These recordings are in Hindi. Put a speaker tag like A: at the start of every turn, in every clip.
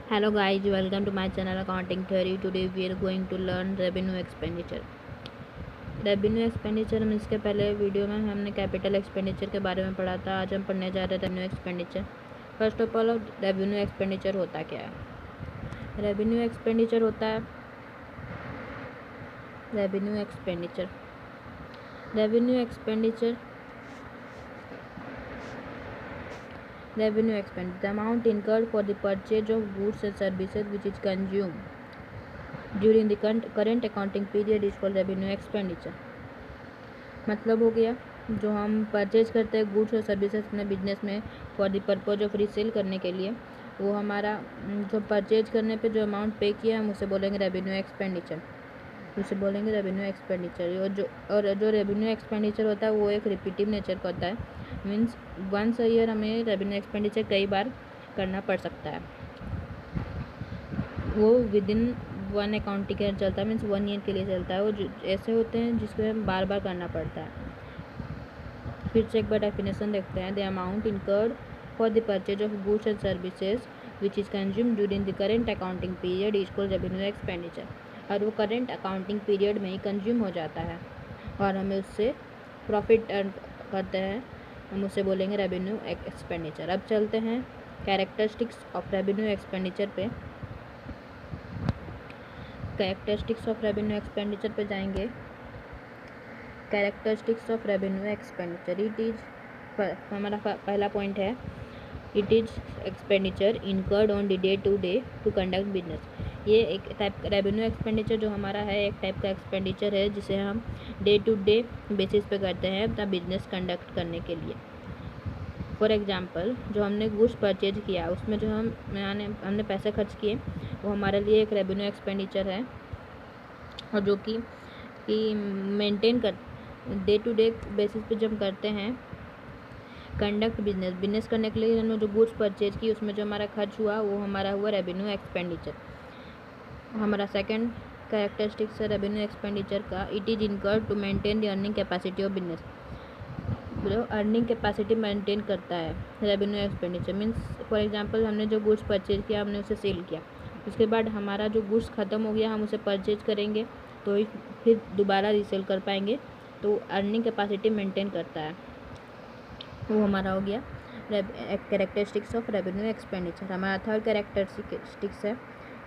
A: Hello guys, welcome to my channel Accounting Theory. Today we are going to learn revenue expenditure. Revenue expenditure में इसके पहले वीडियो में हमने कैपिटल एक्सपेंडिचर के बारे में पढ़ा था। आज हम पढ़ने जा रहे हैं revenue expenditure. First of all revenue expenditure होता क्या है? रेवेन्यू एक्सपेंडिचर होता है revenue expenditure Revenue expense, the amount incurred for the purchase of goods and services which is consumed during the current accounting period is called revenue expenditure. मतलब हो गया, जो हम परचेज करते हैं गुड्स और सर्विसेज अपने बिजनेस में for the purpose of resale करने के लिए, वो हमारा जो परचेज करने पे जो अमाउंट पे किया हम उसे बोलेंगे रेवेन्यू एक्सपेंडिचर। और जो रेवेन्यू एक्सपेंडिचर होता है वो एक रिपीटिव नेचर का होता है। मीन्स वंस अ ईयर हमें रेवेन्यू एक्सपेंडिचर कई बार करना पड़ सकता है। वो with in one accounting year चलता है, मीन्स 1 ईयर के लिए चलता है। वो ऐसे होते हैं जिसको हमें बार बार करना पड़ता है। फिर से एक बार डेफिनेशन देखते हैं। The amount incurred for the purchase of goods and services which is consumed during the current accounting period is called revenue expenditure. और वो करेंट अकाउंटिंग पीरियड में ही कंज्यूम हो जाता है और हमें उससे प्रॉफिट अर्न करते हैं, हम उसे बोलेंगे रेवेन्यू एक्सपेंडिचर। अब चलते हैं कैरेक्टरिस्टिक्स ऑफ रेवेन्यू एक्सपेंडिचर पे। कैरेक्टरिस्टिक्स ऑफ रेवेन्यू एक्सपेंडिचर पे जाएंगे। Characteristics of revenue expenditure, it is हमारा पहला पॉइंट है, it is expenditure incurred on the day to conduct business. ये एक टाइप का रेवेन्यू एक्सपेंडिचर जो हमारा है एक टाइप का एक्सपेंडिचर है जिसे हम डे टू डे बेसिस पे करते हैं अपना बिजनेस कंडक्ट करने के लिए। फॉर एग्जांपल, जो हमने गुड्स परचेज किया उसमें जो हमने पैसे खर्च किए वो हमारे लिए एक रेवेन्यू एक्सपेंडिचर है। और जो कि मेंटेन कर डे टू डे बेसिस पे जब हम करते हैं कंडक्ट बिजनेस करने के लिए, हमने जो गुड्स परचेज की उसमें जो हमारा खर्च हुआ वो हमारा हुआ रेवेन्यू एक्सपेंडिचर। हमारा सेकंड कैरेक्टरिस्टिक्स है रेवेन्यू एक्सपेंडिचर का, it is incurred to maintain the earning capacity of business. जो अर्निंग कैपेसिटी मेंटेन करता है revenue expenditure. Means for example, हमने जो गुड्स परचेज किया हमने उसे सेल किया, उसके बाद हमारा जो गुड्स ख़त्म हो गया हम उसे परचेज करेंगे तो ही फिर दोबारा रीसेल कर पाएंगे, तो अर्निंग कैपेसिटी मेंटेन करता है। वो हमारा हो गया कैरेक्टरिस्टिक्स ऑफ रेवेन्यू एक्सपेंडिचर। हमारा थर्ड कैरेक्टरिस्टिक्स है,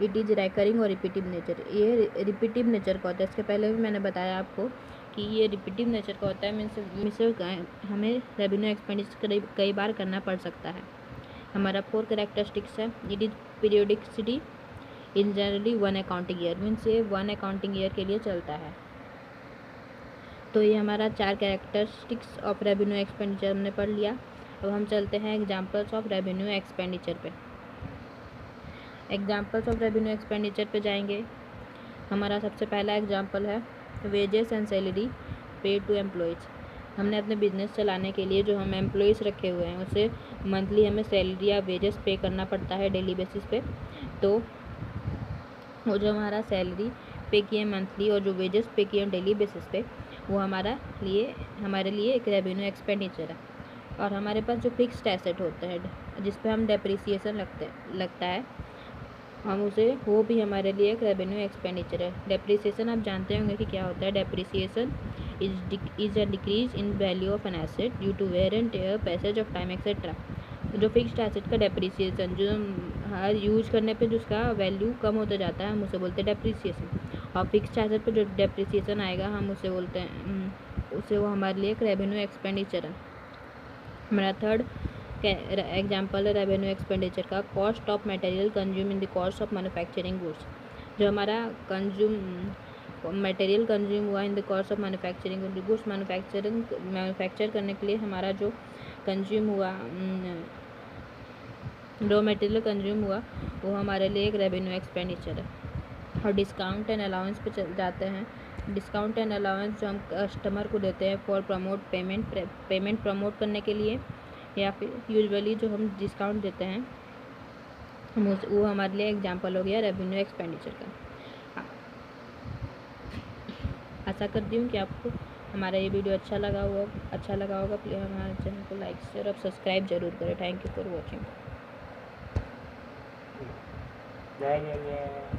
A: इट इज़ रिकरिंग और रिपीटिव नेचर। ये रिपीटिव नेचर का होता है। इसके पहले भी मैंने बताया आपको कि ये रिपीटिव नेचर का होता है। मीन्स हमें रेवेन्यू एक्सपेंडिचर कई बार करना पड़ सकता है। हमारा फोर्थ कैरेक्टरिस्टिक्स है, it is periodicity in generally 1 accounting year. Means ये 1 अकाउंटिंग ईयर के लिए चलता है। तो ये हमारा 4 कैरेक्टरिस्टिक्स ऑफ रेवेन्यू एक्सपेंडिचर हमने पढ़ लिया। अब हम चलते हैं एग्जांपल्स ऑफ रेवेन्यू एक्सपेंडिचर पे। एग्जांपल्स ऑफ रेवेन्यू एक्सपेंडिचर पे जाएंगे। हमारा सबसे पहला एग्जांपल है वेजेस एंड सैलरी पे टू एम्प्लॉयज़। हमने अपने बिजनेस चलाने के लिए जो हम एम्प्लॉयज़ रखे हुए हैं उसे मंथली हमें सैलरी या वेजेस पे करना पड़ता है डेली बेसिस पे। तो वो जो हमारा सैलरी पे किए मंथली और जो वेजेस पे किए डेली बेसिस पे वो हमारे लिए एक रेवेन्यू एक्सपेंडिचर है। और हमारे पास जो फिक्स्ड एसेट होते हैं जिस पे हम डेप्रिसिएशन लगता है हम उसे वो भी हमारे लिए एक रेवेन्यू एक्सपेंडिचर है। डेप्रिसिएशन आप जानते होंगे कि क्या होता है। Depreciation is a decrease in value of an asset due to wear and tear, passage of time etcetera. जो फिक्स्ड एसेट का डेप्रिसिएशन जो हर यूज करने पे जो उसका वैल्यू कम होता जाता है हम उसे बोलते हैं डेप्रिसिएशन। और फिक्स्ड एसेट पे जो डेप्रिसिएशन आएगा हम उसे बोलते हैं वो हमारे लिए एक रेवेन्यू एक्सपेंडिचर है। हमारा थर्ड एग्जाम्पल है रेवेन्यू एक्सपेंडिचर का, cost of material consume in the cost of manufacturing goods. जो हमारा मटेरियल कंज्यूम हुआ in the cost of manufacturing goods, manufacture करने के लिए हमारा जो कंज्यूम हुआ रॉ मटेरियल कंज्यूम हुआ वो हमारे लिए एक रेवेन्यू एक्सपेंडिचर है। और डिस्काउंट एंड अलाउंस पे जाते हैं। डिस्काउंट एंड अलाउंस जो हम कस्टमर को देते हैं फॉर पेमेंट प्रमोट करने के लिए, या फिर यूजुअली जो हम डिस्काउंट देते हैं वो हमारे लिए एग्जांपल हो गया रेवेन्यू एक्सपेंडिचर का। आशा करती हूँ कि आपको हमारा ये वीडियो अच्छा लगा होगा। प्लीज़ हमारे चैनल को लाइक शेयर और सब्सक्राइब जरूर करें। Thank you for watching.
B: जय जय जय